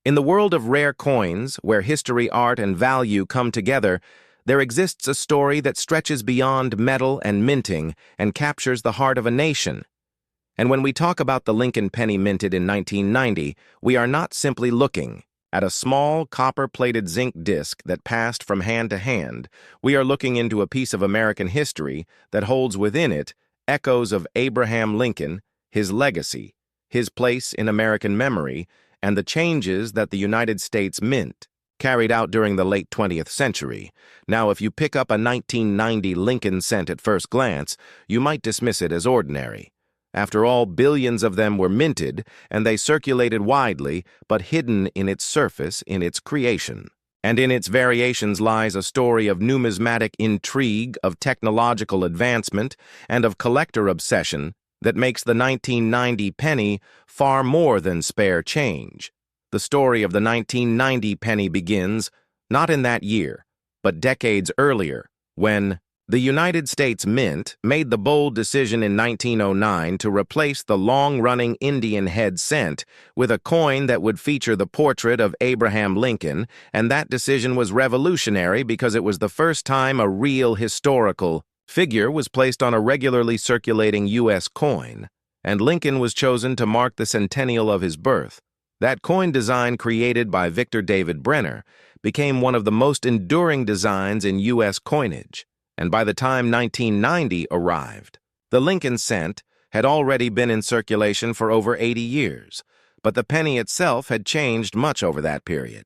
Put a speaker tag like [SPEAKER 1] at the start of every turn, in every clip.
[SPEAKER 1] In the world of rare coins, where history, art, and value come together, there exists a story that stretches beyond metal and minting and captures the heart of a nation. And when we talk about the Lincoln penny minted in 1990, we are not simply looking at a small copper-plated zinc disc that passed from hand to hand. We are looking into a piece of American history that holds within it echoes of Abraham Lincoln, his legacy, his place in American memory, and the changes that the United States Mint carried out during the late 20th century. Now, if you pick up a 1990 Lincoln cent at first glance, you might dismiss it as ordinary. After all, billions of them were minted, and they circulated widely, but hidden in its surface, in its creation. And in its variations lies a story of numismatic intrigue, of technological advancement, and of collector obsession that makes the 1990 penny far more than spare change. The story of the 1990 penny begins, not in that year, but decades earlier, when the United States Mint made the bold decision in 1909 to replace the long-running Indian head cent with a coin that would feature the portrait of Abraham Lincoln, and that decision was revolutionary because it was the first time a real historical figure was placed on a regularly circulating U.S. coin, and Lincoln was chosen to mark the centennial of his birth. That coin design, created by Victor David Brenner, became one of the most enduring designs in U.S. coinage. And by the time 1990 arrived, the Lincoln cent had already been in circulation for over 80 years, but the penny itself had changed much over that period.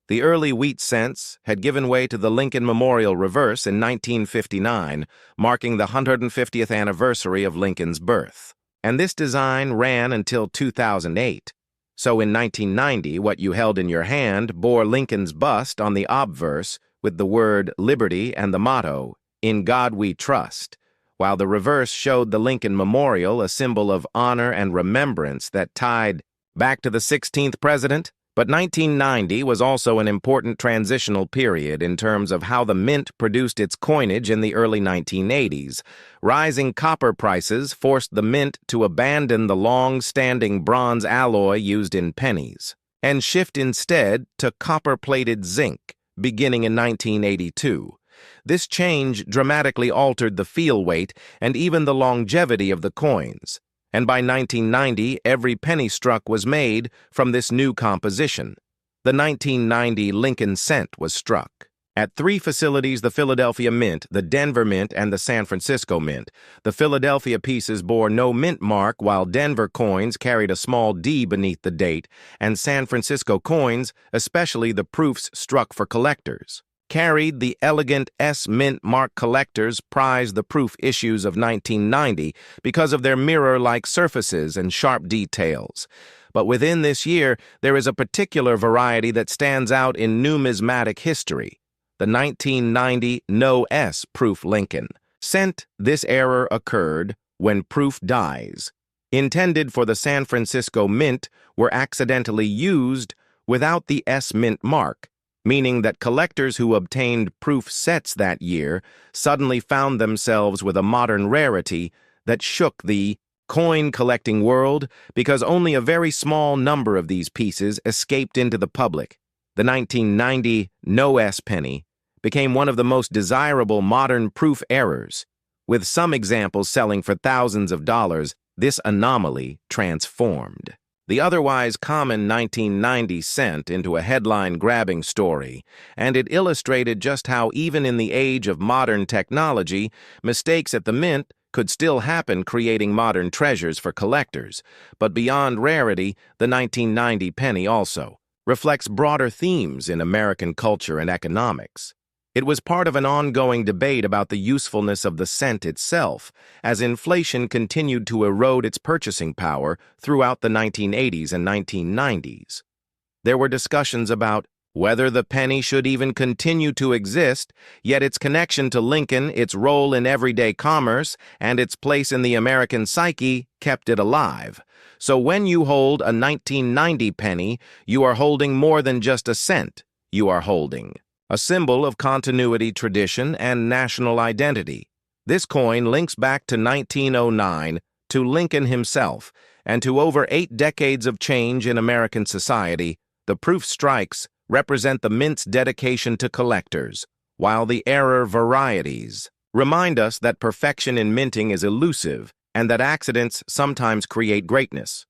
[SPEAKER 1] The early wheat cents had given way to the Lincoln Memorial Reverse in 1959, marking the 150th anniversary of Lincoln's birth. And this design ran until 2008. So in 1990, what you held in your hand bore Lincoln's bust on the obverse with the word Liberty and the motto, "In God We Trust," while the reverse showed the Lincoln Memorial, a symbol of honor and remembrance that tied back to the 16th president. But 1990 was also an important transitional period in terms of how the mint produced its coinage in the early 1980s. Rising copper prices forced the mint to abandon the long-standing bronze alloy used in pennies and shift instead to copper-plated zinc, beginning in 1982. This change dramatically altered the feel weight and even the longevity of the coins. And by 1990, every penny struck was made from this new composition. The 1990 Lincoln cent was struck at 3 facilities: the Philadelphia Mint, the Denver Mint, and the San Francisco Mint. The Philadelphia pieces bore no mint mark, while Denver coins carried a small D beneath the date, and San Francisco coins, especially the proofs struck for collectors, carried the elegant S mint mark. Collectors prized the proof issues of 1990 because of their mirror-like surfaces and sharp details. But within this year, there is a particular variety that stands out in numismatic history: the 1990 No S proof Lincoln cent. This error occurred when proof dies, intended for the San Francisco Mint, were accidentally used without the S mint mark, meaning that collectors who obtained proof sets that year suddenly found themselves with a modern rarity that shook the coin collecting world because only a very small number of these pieces escaped into the public. The 1990 No S penny became one of the most desirable modern proof errors. With some examples selling for thousands of dollars, this anomaly transformed the otherwise common 1990 cent into a headline-grabbing story, and it illustrated just how, even in the age of modern technology, mistakes at the mint could still happen, creating modern treasures for collectors. But beyond rarity, the 1990 penny also reflects broader themes in American culture and economics. It was part of an ongoing debate about the usefulness of the cent itself, as inflation continued to erode its purchasing power throughout the 1980s and 1990s. There were discussions about whether the penny should even continue to exist, yet its connection to Lincoln, its role in everyday commerce, and its place in the American psyche kept it alive. So when you hold a 1990 penny, you are holding more than just a cent. You are holding a symbol of continuity, tradition, and national identity. This coin links back to 1909, to Lincoln himself, and to over 8 decades of change in American society. The proof strikes represent the mint's dedication to collectors, while the error varieties remind us that perfection in minting is elusive and that accidents sometimes create greatness.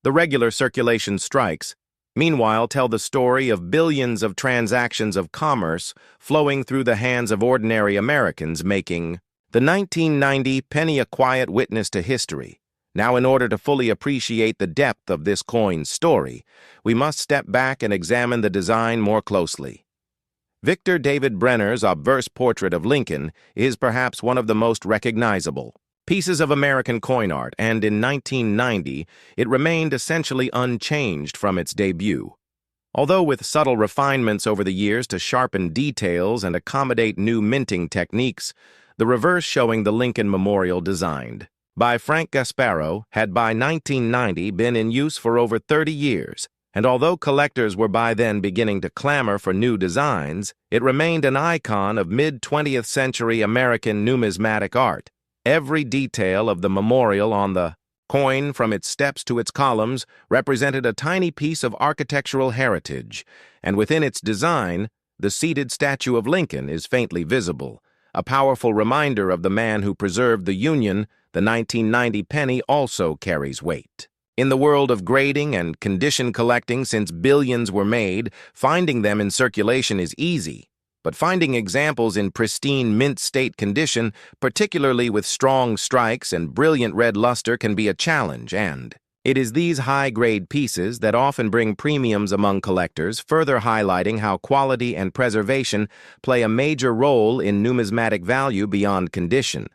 [SPEAKER 1] The regular circulation strikes, meanwhile, tell the story of billions of transactions of commerce flowing through the hands of ordinary Americans, making the 1990 penny a quiet witness to history. Now, in order to fully appreciate the depth of this coin's story, we must step back and examine the design more closely. Victor David Brenner's obverse portrait of Lincoln is perhaps one of the most recognizable pieces of American coin art, and in 1990, it remained essentially unchanged from its debut. Although with subtle refinements over the years to sharpen details and accommodate new minting techniques, the reverse showing the Lincoln Memorial designed by Frank Gasparo had by 1990 been in use for over 30 years, and although collectors were by then beginning to clamor for new designs, it remained an icon of mid-20th century American numismatic art. Every detail of the memorial on the coin, from its steps to its columns, represented a tiny piece of architectural heritage, and within its design, the seated statue of Lincoln is faintly visible, a powerful reminder of the man who preserved the Union. The 1990 penny also carries weight. In the world of grading and condition collecting, since billions were made, finding them in circulation is easy. But finding examples in pristine mint state condition, particularly with strong strikes and brilliant red luster, can be a challenge, and it is these high-grade pieces that often bring premiums among collectors, further highlighting how quality and preservation play a major role in numismatic value beyond condition.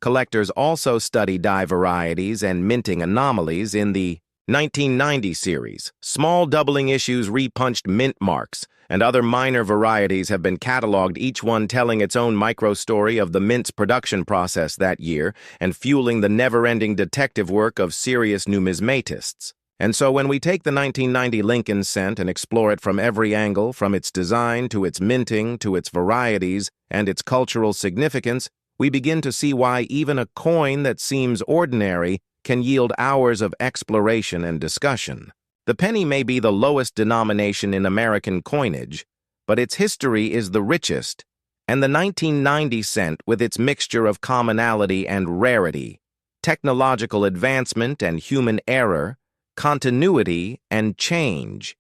[SPEAKER 1] Collectors also study die varieties and minting anomalies in the 1990 series. Small doubling issues repunched mint marks, and other minor varieties have been cataloged, each one telling its own micro-story of the mint's production process that year and fueling the never-ending detective work of serious numismatists. And so when we take the 1990 Lincoln cent and explore it from every angle, from its design to its minting to its varieties and its cultural significance, we begin to see why even a coin that seems ordinary can yield hours of exploration and discussion. The penny may be the lowest denomination in American coinage, but its history is the richest, and the 1990 cent, with its mixture of commonality and rarity, technological advancement and human error, continuity and change,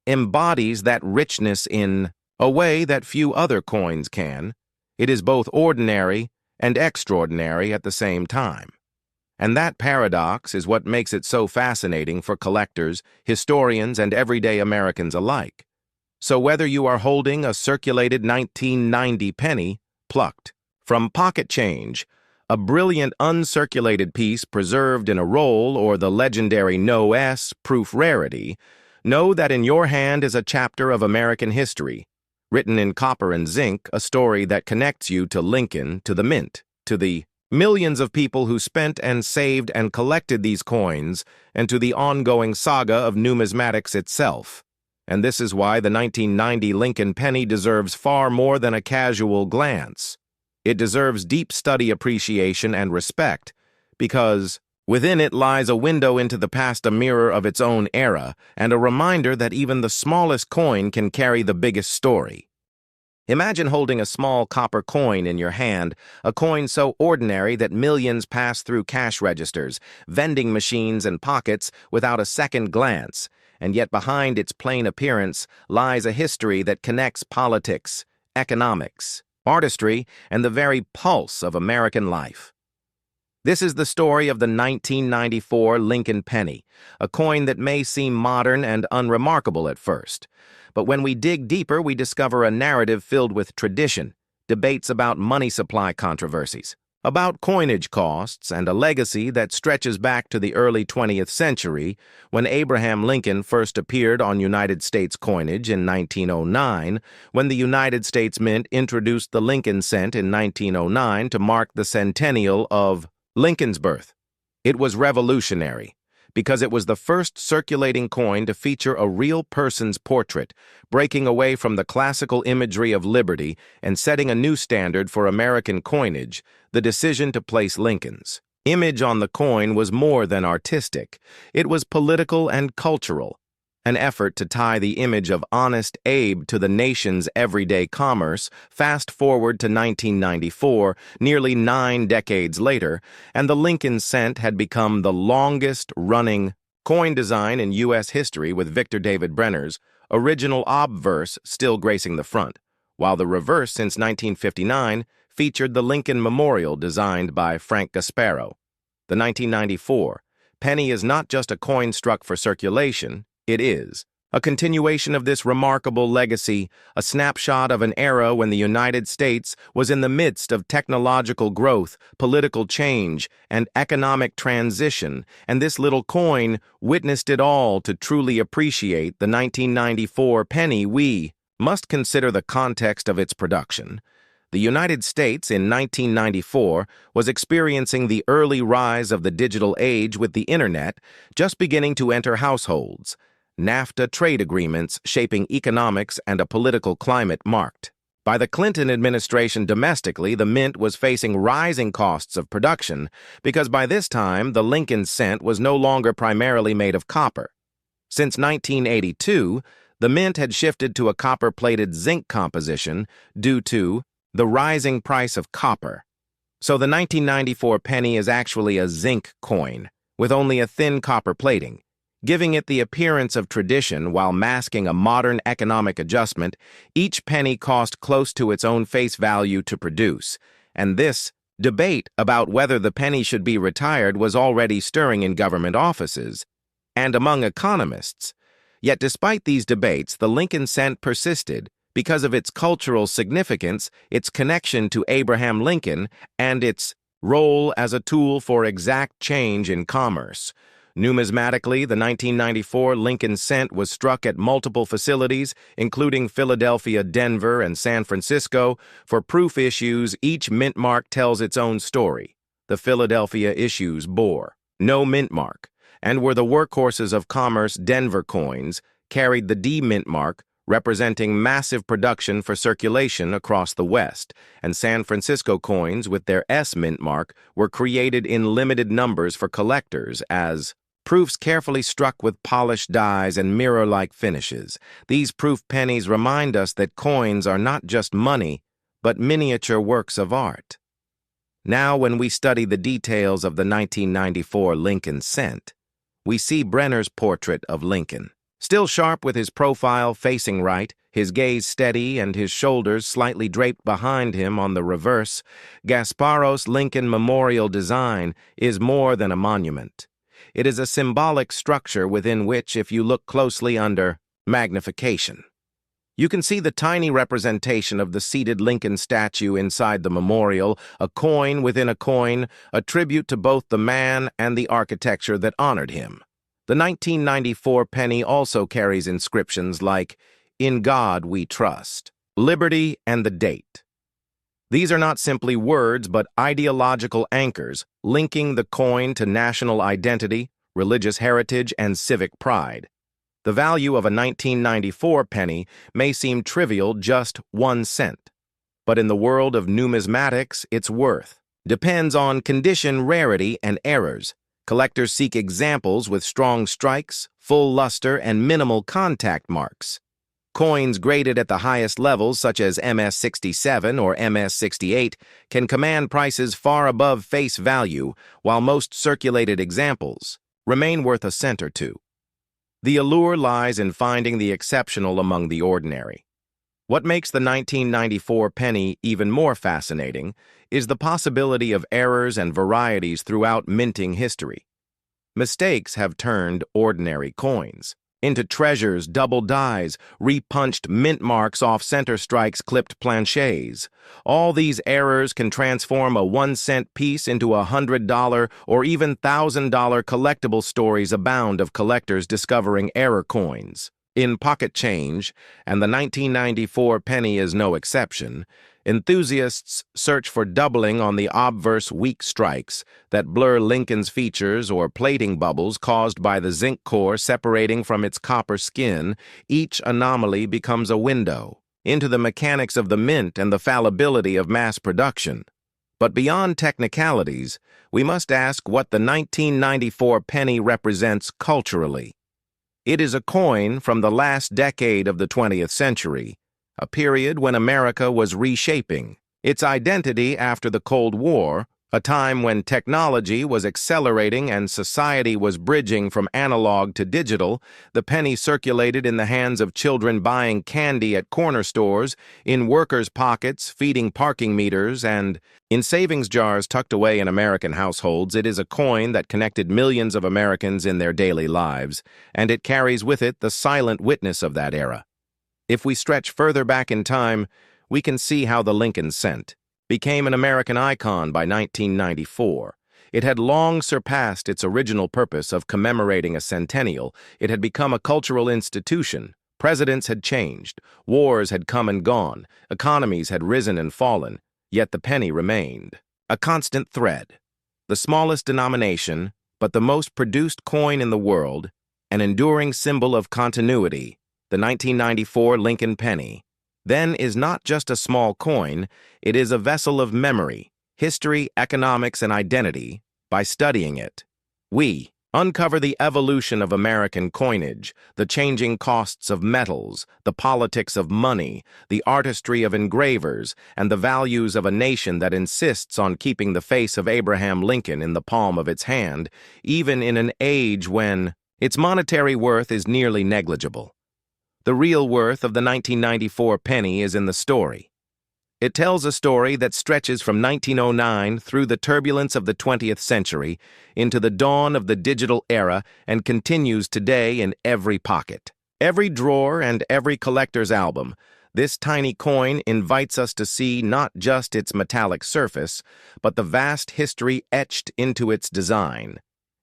[SPEAKER 1] embodies that richness in a way that few other coins can. It is both ordinary and extraordinary at the same time. And that paradox is what makes it so fascinating for collectors, historians, and everyday Americans alike. So whether you are holding a circulated 1990 penny, plucked from pocket change, a brilliant uncirculated piece preserved in a roll, or the legendary No S proof rarity, know that in your hand is a chapter of American history, written in copper and zinc, a story that connects you to Lincoln, to the mint, to the millions of people who spent and saved and collected these coins, and to the ongoing saga of numismatics itself. And this is why the 1990 Lincoln penny deserves far more than a casual glance. It deserves deep study, appreciation, and respect, because within it lies a window into the past, a mirror of its own era, and a reminder that even the smallest coin can carry the biggest story. Imagine holding a small copper coin in your hand, a coin so ordinary that millions pass through cash registers, vending machines, and pockets without a second glance, and yet behind its plain appearance lies a history that connects politics, economics, artistry, and the very pulse of American life. This is the story of the 1994 Lincoln penny, a coin that may seem modern and unremarkable at first. But when we dig deeper, we discover a narrative filled with tradition, debates about money supply controversies, about coinage costs, and a legacy that stretches back to the early 20th century, when Abraham Lincoln first appeared on United States coinage in 1909, when the United States Mint introduced the Lincoln cent in 1909 to mark the centennial of Lincoln's birth. It was revolutionary, because it was the first circulating coin to feature a real person's portrait, breaking away from the classical imagery of liberty and setting a new standard for American coinage. The decision to place Lincoln's image on the coin was more than artistic. It was political and cultural. an effort to tie the image of Honest Abe to the nation's everyday commerce. Fast forward to 1994, nearly 9 decades later, and the Lincoln cent had become the longest-running coin design in U.S. history, with Victor David Brenner's original obverse still gracing the front, while the reverse since 1959 featured the Lincoln Memorial designed by Frank Gasparo. The 1994 penny is not just a coin struck for circulation, it is a continuation of this remarkable legacy, a snapshot of an era when the United States was in the midst of technological growth, political change, and economic transition, and this little coin witnessed it all. To truly appreciate the 1994 penny, we must consider the context of its production. The United States in 1994 was experiencing the early rise of the digital age, with the internet just beginning to enter households. NAFTA trade agreements shaping economics and a political climate marked by the Clinton administration. Domestically, the mint was facing rising costs of production because by this time the Lincoln cent was no longer primarily made of copper. Since 1982, the mint had shifted to a copper-plated zinc composition due to the rising price of copper. So the 1994 penny is actually a zinc coin with only a thin copper plating, giving it the appearance of tradition while masking a modern economic adjustment. Each penny cost close to its own face value to produce, and this debate about whether the penny should be retired was already stirring in government offices and among economists. Yet despite these debates, the Lincoln cent persisted because of its cultural significance, its connection to Abraham Lincoln, and its role as a tool for exact change in commerce. Numismatically, the 1994 Lincoln cent was struck at multiple facilities, including Philadelphia, Denver, and San Francisco. For proof issues, each mint mark tells its own story. The Philadelphia issues bore no mint mark and were the workhorses of commerce. Denver coins carried the D mint mark, representing massive production for circulation across the West, and San Francisco coins with their S mint mark were created in limited numbers for collectors as proofs carefully struck with polished dies and mirror-like finishes. These proof pennies remind us that coins are not just money, but miniature works of art. Now, when we study the details of the 1994 Lincoln cent, we see Brenner's portrait of Lincoln. Still sharp, with his profile facing right, his gaze steady, and his shoulders slightly draped behind him on the reverse, Gasparo's Lincoln Memorial design is more than a monument. It is a symbolic structure within which, if you look closely under magnification, you can see the tiny representation of the seated Lincoln statue inside the memorial, a coin within a coin, a tribute to both the man and the architecture that honored him. The 1994 penny also carries inscriptions like, "In God We Trust," "Liberty," and the date. These are not simply words, but ideological anchors, linking the coin to national identity, religious heritage, and civic pride. The value of a 1994 penny may seem trivial, just 1 cent. But in the world of numismatics, its worth depends on condition, rarity, and errors. Collectors seek examples with strong strikes, full luster, and minimal contact marks. Coins graded at the highest levels, such as MS-67 or MS-68, can command prices far above face value, while most circulated examples remain worth a cent or two. The allure lies in finding the exceptional among the ordinary. What makes the 1994 penny even more fascinating is the possibility of errors and varieties throughout minting history. Mistakes have turned ordinary coins into treasures, double dies, repunched mint marks off center strikes, clipped planchets. All these errors can transform a 1-cent piece into a $100 or even $1,000 collectible. Stories abound of collectors discovering error coins in pocket change, and the 1994 penny is no exception. Enthusiasts search for doubling on the obverse weak strikes that blur Lincoln's features or plating bubbles caused by the zinc core separating from its copper skin. Each anomaly becomes a window into the mechanics of the mint and the fallibility of mass production. But beyond technicalities, we must ask what the 1994 penny represents culturally. It is a coin from the last decade of the 20th century, a period when America was reshaping its identity after the Cold War, a time when technology was accelerating and society was bridging from analog to digital. The penny circulated in the hands of children buying candy at corner stores, in workers' pockets feeding parking meters, and in savings jars tucked away in American households. It is a coin that connected millions of Americans in their daily lives, and it carries with it the silent witness of that era. If we stretch further back in time, we can see how the Lincoln cent became an American icon by 1994. It had long surpassed its original purpose of commemorating a centennial. It had become a cultural institution. Presidents had changed, wars had come and gone, economies had risen and fallen, yet the penny remained. A constant thread. The smallest denomination, but the most produced coin in the world, an enduring symbol of continuity, the 1994 Lincoln penny. Then is not just a small coin, it is a vessel of memory, history, economics, and identity. By studying it, we uncover the evolution of American coinage, the changing costs of metals, the politics of money, the artistry of engravers, and the values of a nation that insists on keeping the face of Abraham Lincoln in the palm of its hand, even in an age when its monetary worth is nearly negligible. The real worth of the 1994 penny is in the story. It tells a story that stretches from 1909 through the turbulence of the 20th century into the dawn of the digital era and continues today in every pocket, every drawer, and every collector's album. This tiny coin invites us to see not just its metallic surface, but the vast history etched into its design.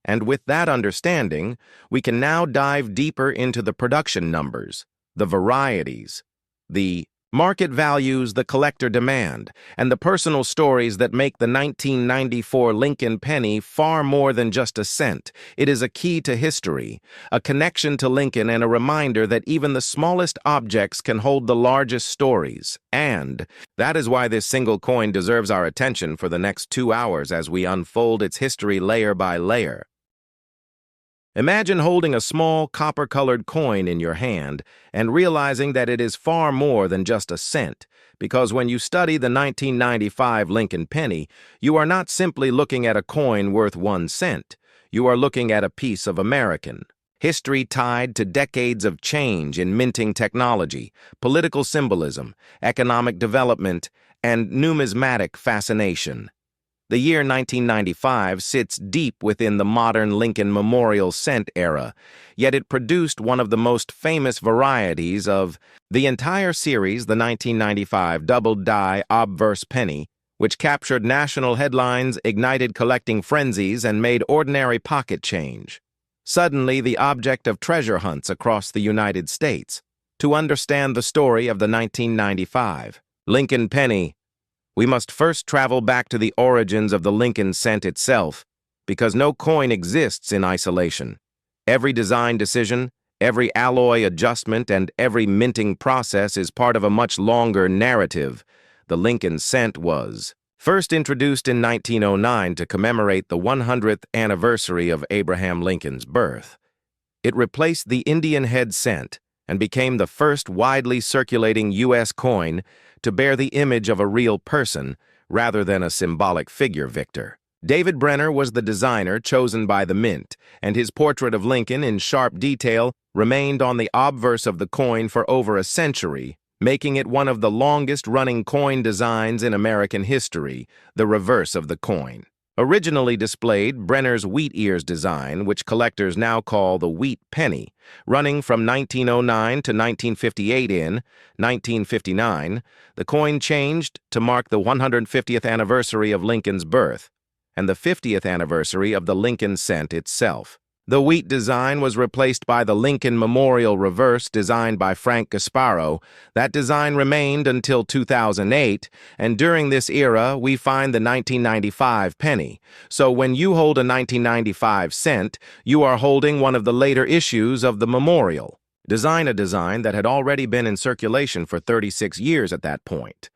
[SPEAKER 1] And with that understanding, we can now dive deeper into the production numbers, the varieties, the market values the collector demand, and the personal stories that make the 1994 Lincoln penny far more than just a cent. It is a key to history, a connection to Lincoln, and a reminder that even the smallest objects can hold the largest stories. And that is why this single coin deserves our attention for the next 2 hours as we unfold its history layer by layer. Imagine holding a small copper-colored coin in your hand and realizing that it is far more than just a cent, because when you study the 1995 Lincoln penny, you are not simply looking at a coin worth 1 cent. You are looking at a piece of American history tied to decades of change in minting technology, political symbolism, economic development, and numismatic fascination. The year 1995 sits deep within the modern Lincoln Memorial cent era, yet it produced one of the most famous varieties of the entire series, the 1995 double-die obverse penny, which captured national headlines, ignited collecting frenzies, and made ordinary pocket change suddenly the object of treasure hunts across the United States. To understand the story of the 1995 Lincoln penny, we must first travel back to the origins of the Lincoln cent itself, because no coin exists in isolation. Every design decision, every alloy adjustment, and every minting process is part of a much longer narrative. The Lincoln cent was first introduced in 1909 to commemorate the 100th anniversary of Abraham Lincoln's birth. It replaced the Indian head cent and became the first widely circulating U.S. coin to bear the image of a real person rather than a symbolic figure victor. David Brenner was the designer chosen by the Mint, and his portrait of Lincoln in sharp detail remained on the obverse of the coin for over a century, making it one of the longest-running coin designs in American history, the reverse of the coin. Originally displayed Brenner's wheat ears design, which collectors now call the wheat penny, running from 1909 to 1958. In 1959, the coin changed to mark the 150th anniversary of Lincoln's birth and the 50th anniversary of the Lincoln cent itself. The wheat design was replaced by the Lincoln Memorial reverse designed by Frank Gasparo. That design remained until 2008, and during this era, we find the 1995 penny. So when you hold a 1995 cent, you are holding one of the later issues of the Memorial. A design that had already been in circulation for 36 years at that point.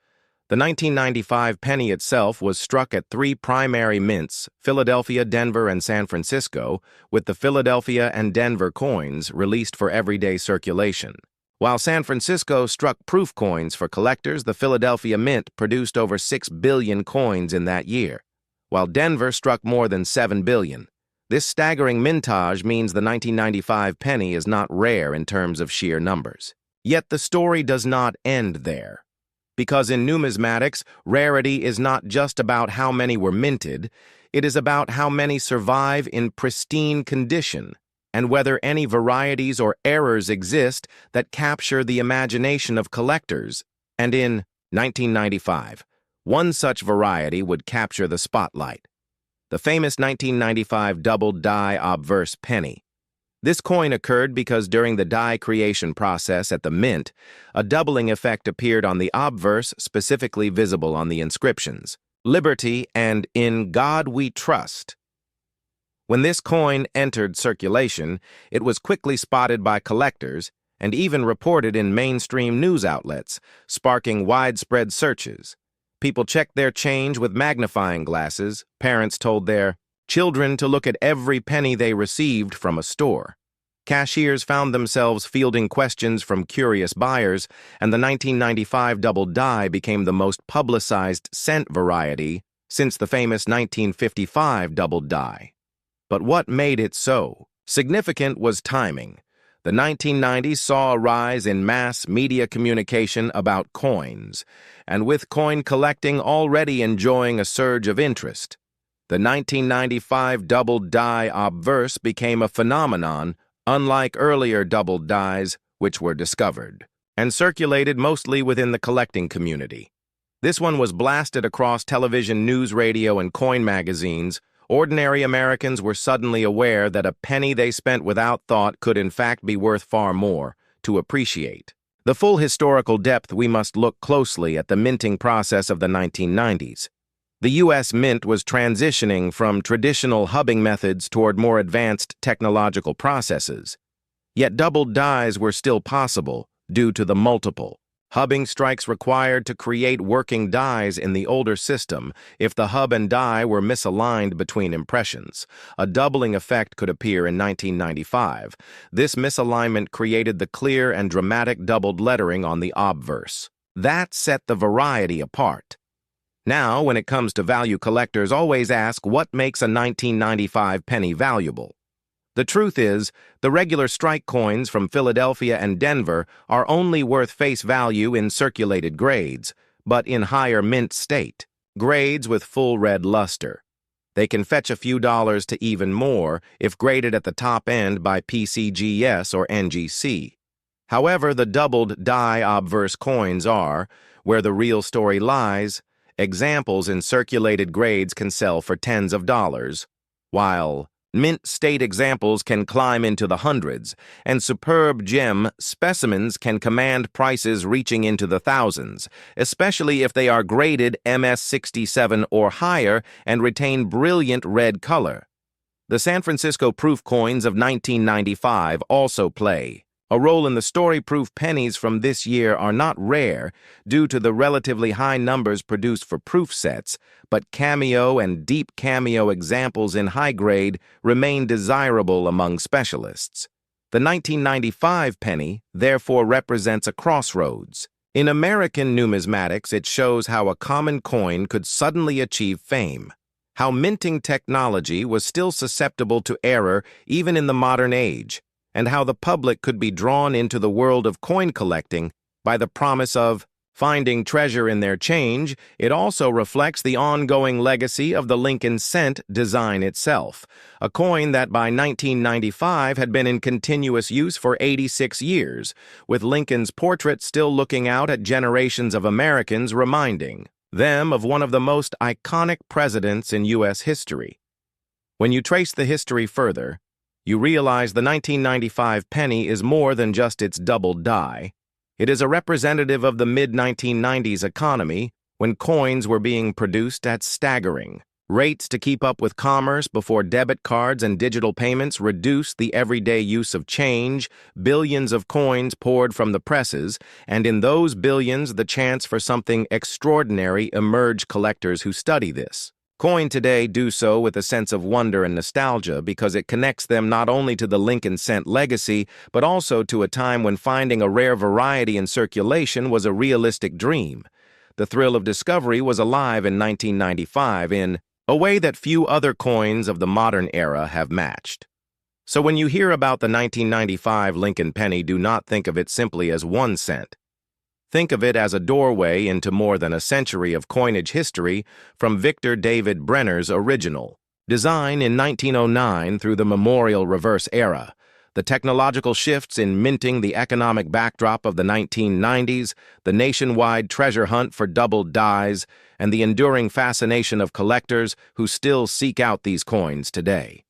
[SPEAKER 1] The 1995 penny itself was struck at three primary mints, Philadelphia, Denver, and San Francisco, with the Philadelphia and Denver coins released for everyday circulation. While San Francisco struck proof coins for collectors, the Philadelphia Mint produced over 6 billion coins in that year, while Denver struck more than 7 billion. This staggering mintage means the 1995 penny is not rare in terms of sheer numbers. Yet the story does not end there. Because in numismatics, rarity is not just about how many were minted, it is about how many survive in pristine condition, and whether any varieties or errors exist that capture the imagination of collectors. And in 1995, one such variety would capture the spotlight: the famous 1995 double die obverse penny. This coin occurred because during the die creation process at the mint, a doubling effect appeared on the obverse, specifically visible on the inscriptions, "Liberty" and "In God We Trust." When this coin entered circulation, it was quickly spotted by collectors and even reported in mainstream news outlets, sparking widespread searches. People checked their change with magnifying glasses. Parents told their children to look at every penny they received from a store. Cashiers found themselves fielding questions from curious buyers, and the 1995 double die became the most publicized cent variety since the famous 1955 double die. But what made it so significant was timing. The 1990s saw a rise in mass media communication about coins, and with coin collecting already enjoying a surge of interest, the 1995 double die obverse became a phenomenon unlike earlier double dies which were discovered and circulated mostly within the collecting community. This one was blasted across television, news, radio, and coin magazines. Ordinary Americans were suddenly aware that a penny they spent without thought could in fact be worth far more to appreciate. The full historical depth, we must look closely at the minting process of the 1990s. The U.S. Mint was transitioning from traditional hubbing methods toward more advanced technological processes. Yet double dies were still possible due to the multiple hubbing strikes required to create working dies in the older system. If the hub and die were misaligned between impressions, a doubling effect could appear in 1995. This misalignment created the clear and dramatic doubled lettering on the obverse. That set the variety apart. Now, when it comes to value, collectors always ask what makes a 1995 penny valuable. The truth is, the regular strike coins from Philadelphia and Denver are only worth face value in circulated grades, but in higher mint state, grades with full red luster. They can fetch a few dollars to even more if graded at the top end by PCGS or NGC. However, the doubled die obverse coins are, where the real story lies. Examples in circulated grades can sell for tens of dollars, while mint state examples can climb into the hundreds, and superb gem specimens can command prices reaching into the thousands, especially if they are graded MS67 or higher and retain brilliant red color. The San Francisco proof coins of 1995 also play a role in the story. Proof pennies from this year are not rare due to the relatively high numbers produced for proof sets, but cameo and deep cameo examples in high grade remain desirable among specialists. The 1995 penny, therefore, represents a crossroads. In American numismatics, it shows how a common coin could suddenly achieve fame, how minting technology was still susceptible to error even in the modern age, and how the public could be drawn into the world of coin collecting by the promise of finding treasure in their change. It also reflects the ongoing legacy of the Lincoln cent design itself, a coin that by 1995 had been in continuous use for 86 years, with Lincoln's portrait still looking out at generations of Americans, reminding them of one of the most iconic presidents in U.S. history. When you trace the history further, you realize the 1995 penny is more than just its double die. It is a representative of the mid-1990s economy when coins were being produced at staggering Rates to keep up with commerce before debit cards and digital payments reduced the everyday use of change, billions of coins poured from the presses, and in those billions the chance for something extraordinary emerged collectors who study this. Coin today do so with a sense of wonder and nostalgia because it connects them not only to the Lincoln cent legacy, but also to a time when finding a rare variety in circulation was a realistic dream. The thrill of discovery was alive in 1995 in a way that few other coins of the modern era have matched. So when you hear about the 1995 Lincoln penny, do not think of it simply as 1 cent. Think of it as a doorway into more than a century of coinage history from Victor David Brenner's original design in 1909 through the memorial reverse era, the technological shifts in minting, the economic backdrop of the 1990s, the nationwide treasure hunt for doubled dies, and the enduring fascination of collectors who still seek out these coins today.